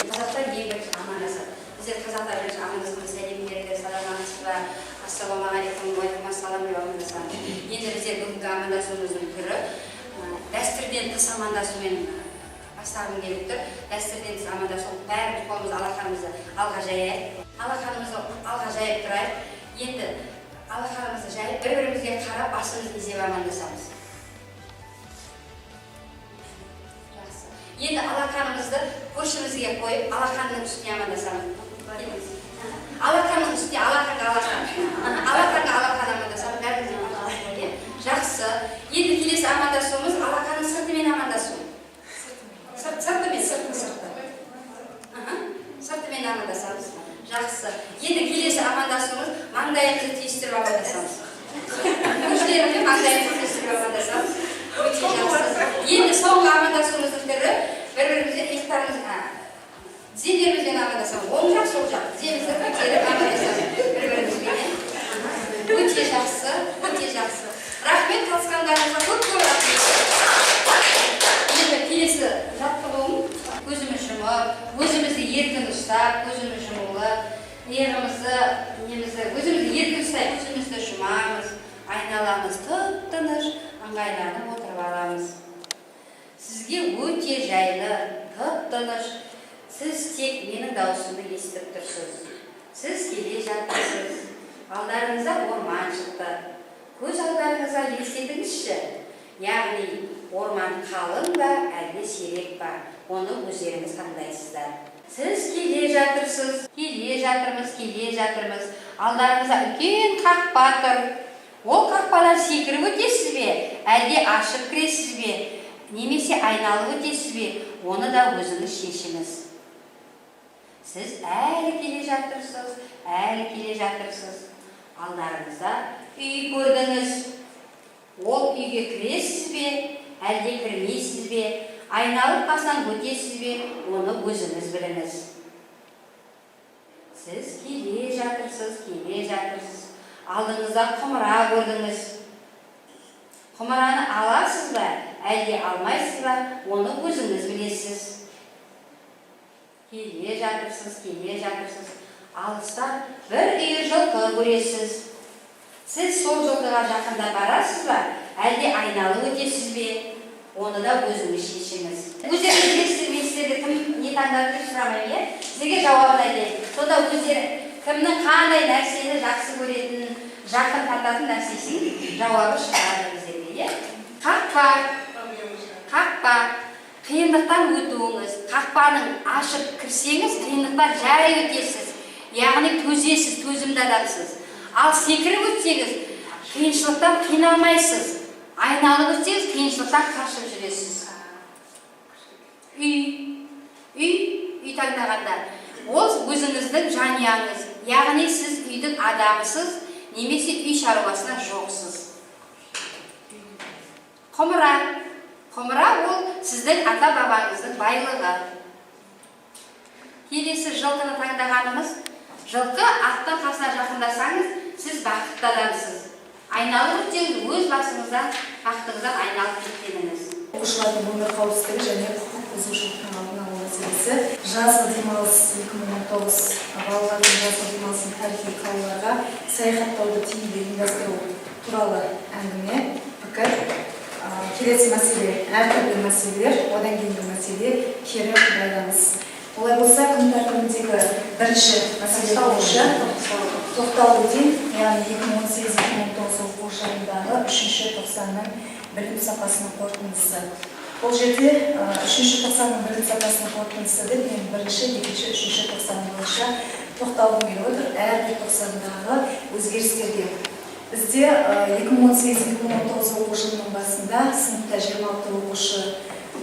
қазақтар ең бірінші амандасады. Біздер қазақтар бірінші амандасқанда сәлем береді, саламатсыз ба, ассалаумағалейкум, уалейкумассалам деп амандасамыз. Енді біздер бүгінгі амандасуымыздың түрі дәстүрден тыс амандасумен бастағым келіп тұр. Дәстүрден тыс амандасу, бәріміз қолымызды алақанымызды алға жайайық. Алақанымызды алға жайып тұрайық. Енді алақанымызды жайып бір-бірімізге қарап басымызды изеп амандасамыз. Енді алақанымызды көршімізге қойып, алақанның үстіне амандасамыз. Алақанның үстіне алақанға амандасамыз. Бәрімізге жақсы. Енді келесі амандасуымыз алақанның сыртымен амандасу. Сыртымен амандасамыз. Жақсы. Енді келесі амандасуымыз маңдайымызды түйістіріп амандасамыз. Көршілерімізбен маңдайымызды түйістіріп амандасамыз. Өте жақсы. Енді соңғы амандасуымыздың түрі бір-бірімізбен иықтарымызға тізелерімізбен амандасамыз. Оң жақ, сол жақ. Тіземізді көтеріп амандасамыз бір-бірімізбен. Өте жақсы, өте жақсы. Рахмет, қатысқандарыңызға көп рахмет. Енді келесі жаттығуым көзіміз жұмып, өзімізді еркін ұстап, көзіміз жұмулы, иығымызды, өзімізді еркін ұстап, көзімізді жұмамыз, айналамыз тып-тыныш, ыңғайланып отырып аламыз. Сізге өте жайлы, тып-тыныш, сіз тек менің дауысымды естіп тұрсыз. Сіз келе жатырсыз, алдарыңызда орман шықты. Көз алдарыңызға елестетіңізші, яғни орман қалың ба, әлде сирек ба, оны өздеріңіз таңдайсыздар. Сіз келе жатырмыз, алдарыңызда үлкен қақпа тұр. Ол қақпадан секіріп өтесіз бе, әлде ашып кіресіз бе, немесе айналып өтесіз бе, оны да өзіңіз шешіңіз. Сіз әлі келе жатырсыз. Алдарыңызда үй көрдіңіз. Ол үйге кіресіз бе, әлде кірмейсіз бе, айналып қасынан өтесіз бе, оны өзіңіз біліңіз. Сіз келе жатырсыз. Алдыңызда құмыра көрдіңіз. Құмыраны аласыз ба, әлде алмайсыз ба, оны өзіңіз білесіз. Келе жатырсыз. Алыста бір үйір жылқы көресіз. Сіз сол жылқыға жақында барасыз ба, әлде айналып өтесіз бе, оны да өзіңіз шешіңіз. Өздеріңіз білесіздер, мен сіздерді кім не таңдады деп сұрамаймын, сіздерге жауабын айтайын. Сонда өздері кімнің қандай нәрсені жақсы көретін, жақын тартатын нәрсесін жауабы шығады біздерге. Қақпа. Қиындықтан өтуіңіз. Қақпаның ашып кірсеңіз, қиындықтан жай өтесіз. Яғни төзесіз, төзімді адамсыз. Ал секіріп өтсеңіз, қиыншылықтан қиналмайсыз. Айналып өтсеңіз, қиыншылықтан қашып жүресіз. Үй таңдағанда, ол өзіңіздің жанұяңыз. Яғни сіз үйдің адамысыз, немесе үй шаруасына жоқсыз. Құмыра ол сіздің ата-бабаңыздың байлығы. Келесі жылқыны таңдағанымыз, жылқы аттың қасына жақындасаңыз, сіз бақытты адамсыз. Айналып өтсеңіз, өз басыңыздан, бақытыңыздан айналып кеткеніңіз. Оқушылардың өмір қауіпсіздігі және құқық бұзушылықтың алдын алу мәселесі. Жазғы демалыс 2019 балалардың жазғы демалысын тарихи қалаларға саяхаттауды тиімді ұйымдастыру туралы әңгіме, пікір. Келесі мәселе, әртүрлі мәселелер, одан кейінгі мәселе кері байланыс. Олай болса, күн тәртібіндегі бірінші мәселе бойынша тоқталу ден, яғни 2018-2019 оқу жылындағы 3-ші тоқсанның білім сапасының қорытындысы. Бұл жерде 3-ші тоқсанның білім сапасының қорытындысы деп мен 1-ші, 2-ші, 3-ші тоқсан бойынша тоқталғым келіп отыр, әрбір тоқсандағы өзгерістерге. Бізде 2018-2019 оқу жылының басында сыныпта 26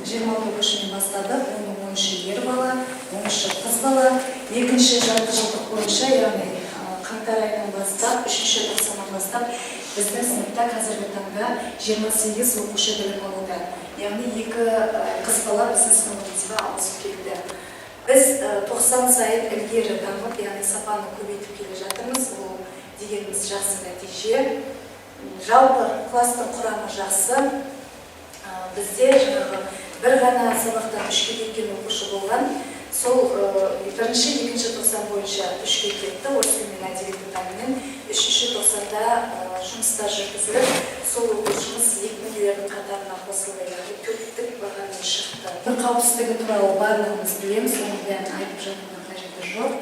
оқушымен бастадық, оның 13-ші ер бала, 13-ші қыз бала, екінші жарты жылдық бойынша, яғни қаңтар айынан бастап, 3-ші тоқсаннан бастап, біздің сыныпта қазіргі таңда 28 оқушы білім алуда. Яғни 2 қыз бала біздің сыныбымызға ауысып келді. Біз 90 сайын ілгері дамып, яғни сапаны көбейтіп келе жатырмыз. Ол дегеніміз жақсы нәтиже. Жалпы кластың құрамы жақсы. Бізде жаңағы бір ғана сабақтан 3-ке кеткен оқушы болған. Сол бірінші, екінші тоқсан бойынша үшке кетті. Осы мен әдебиет пәнінен үшінші тоқсанда жұмыстар жүргізіліп, сол оқушымыз екіншілердің қатарына қосылды, яғни төрттік бағамен шықты. Бір қауіпсіздігі туралы барлығымыз білеміз, оны бәрін айтып жатудың қажеті жоқ.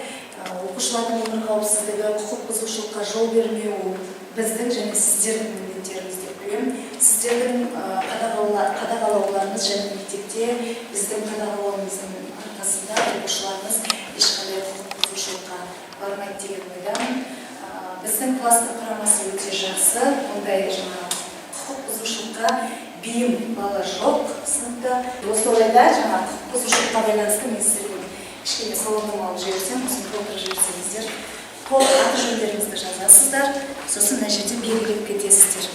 Оқушылардың өмір қауіпсіздігі, құқық бұзушылыққа жол бермеу біздің және сіздердің міндеттеріңіз деп білемін. Сіздердің қадағалауларыңыз және мектепте біздің қадағалауымыздың арқасында оқушыларымыз ешқандай құқық бұзушылыққа бармайды деген ойдамын. Біздің класстың құрамасы өте жақсы, ондай құқық бұзушылыққа бейім бала жоқ сыныпта. Осы орайда құқық бұзушылыққа байланысты мен сіздерге кішкене сауалнама алып жіберсем, осыны толтырып жіберсеңіздер, толық аты жөндеріңізді жазасыздар, сосын мына жерде белгілеп кетесіздер.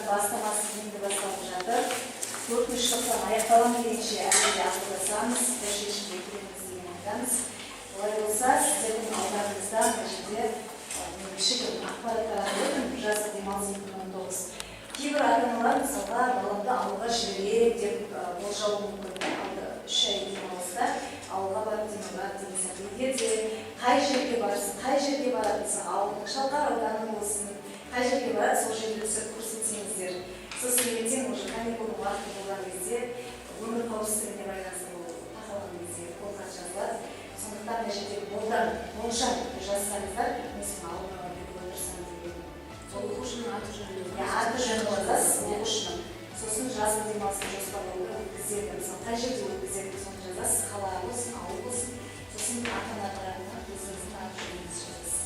Бастамасы енді басталып жатыр. 4-ші тоқсан аяқталған келгенше әлде ақылдасамыз, бір шешімге келеміз деген айтамыз. Олай болса, сіздердің алдарыңызда мына жерде кішігірім ақпарат таратып, жазғы демалыс 2019. Кейбір ата-аналар мысалға баламды ауылға жіберейік деп болжауы мүмкін. Алды 3 ай демалыста ауылға барып деген сияқты. Егер де қай жерге барсын, қай жерге баратынса, ауылдың Шалқар ауданының болсын, қай жерге барады, сол жерде түсіріп көрсетсеңіздер. Сосын ертең уже каникулдың уақыты болған кезде өмір қауіпсіздігіне байланысты тақалған кезде қолхат жазылады. Сондықтан мына жерде болжам жазсаңыздар, мен ауылға беріп отырсам деген. Сол оқушының аты жөнін жазасыз, оқушының. Сосын жазғы демалысын жоспарлауды өткізеді. Мысалы, қай жерде өткізеді, соны жазасыз, қала болсын, ауыл болсын. Сосын ата-ана тарапынан өзіңіздің аты жөніңізді жазасыз.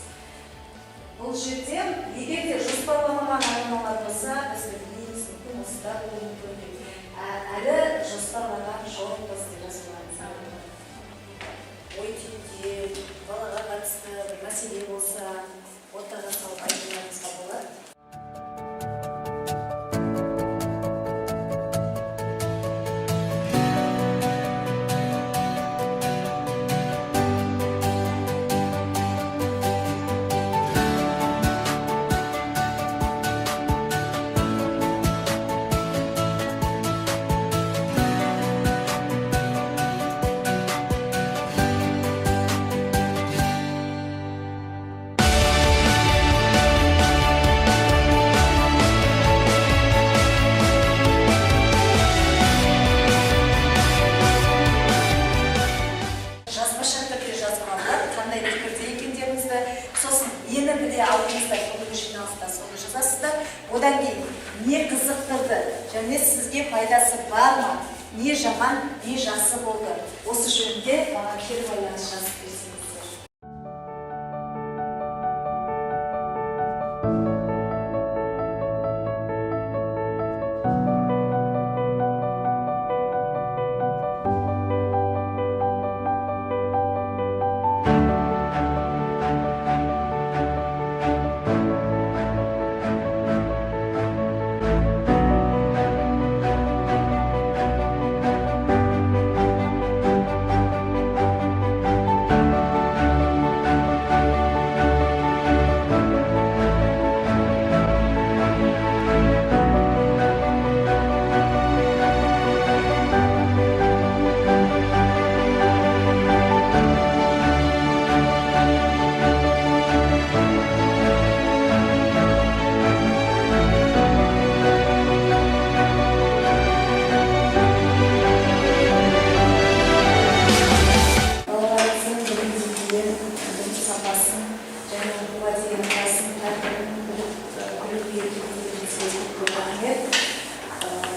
Бұл жерде егер де жоспарламаған ата-аналар болса, біз білмейміз, мүмкін осында болуы мүмкін деп. Әлі жоспарлаған жоқпыз деп жазылады. Ой түйінде, балаға қатысты мәселе болса, ортаға салып айтуларыңызға болады. Одан кейін не қызықтырды, және сізге пайдасы бар ма, не жаман, не жақсы болды. Осы жөнінде маған кері байланыс жазып берсеңіздер.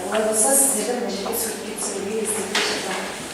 Olay olsa sizlere mecbur Türkiye söylüyor, izlediği